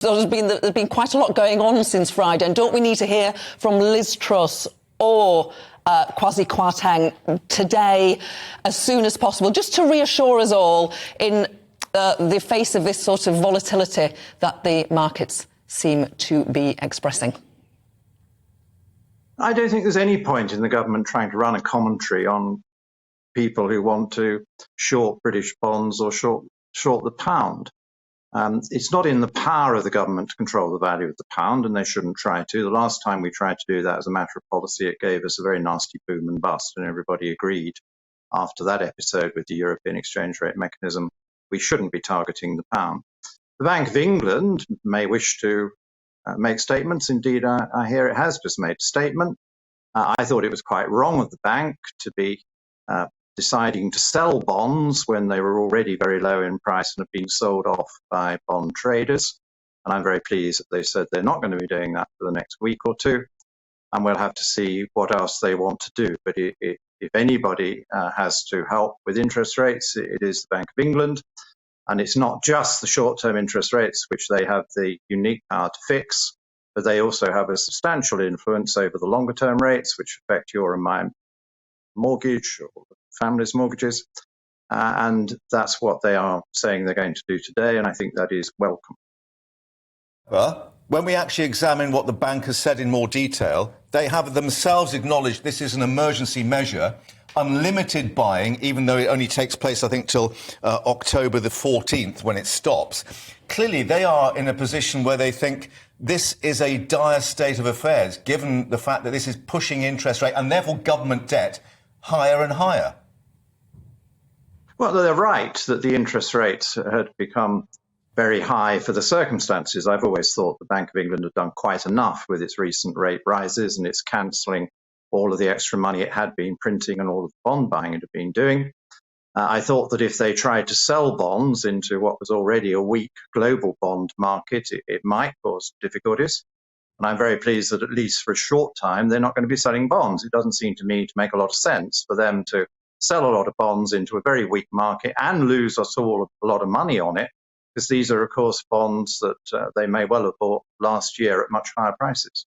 So there's been quite a lot going on since Friday, and don't we need to hear from Liz Truss or Kwasi Kwarteng today as soon as possible, just to reassure us all in the face of this sort of volatility that the markets seem to be expressing? I don't think there's any point in the government trying to run a commentary on people who want to short British bonds or short the pound. It's not in the power of the government to control the value of the pound, and they shouldn't try to. The last time we tried to do that as a matter of policy, it gave us a very nasty boom and bust, and everybody agreed after that episode with the European exchange rate mechanism, we shouldn't be targeting the pound. The Bank of England may wish to make statements. Indeed, I hear it has just made a statement. I thought it was quite wrong of the bank to be deciding to sell bonds when they were already very low in price and have been sold off by bond traders. And I'm very pleased that they said they're not going to be doing that for the next week or two. And we'll have to see what else they want to do. But if anybody has to help with interest rates, it is the Bank of England. And it's not just the short-term interest rates, which they have the unique power to fix, but they also have a substantial influence over the longer-term rates, which affect your and my mortgage or families' mortgages. And that's what they are saying they're going to do today, and I think that is welcome. Well, when we actually examine what the bank has said in more detail, they have themselves acknowledged this is an emergency measure, unlimited buying, even though it only takes place, I think, till October the 14th when it stops. Clearly, they are in a position where they think this is a dire state of affairs, given the fact that this is pushing interest rate and therefore government debt higher and higher. Well, they're right that the interest rates had become very high for the circumstances. I've always thought the Bank of England had done quite enough with its recent rate rises, and it's cancelling all of the extra money it had been printing and all of the bond buying it had been doing. I thought that if they tried to sell bonds into what was already a weak global bond market, it might cause difficulties. And I'm very pleased that at least for a short time, they're not going to be selling bonds. It doesn't seem to me to make a lot of sense for them to sell a lot of bonds into a very weak market and lose us all a lot of money on it, because these are, of course, bonds that they may well have bought last year at much higher prices.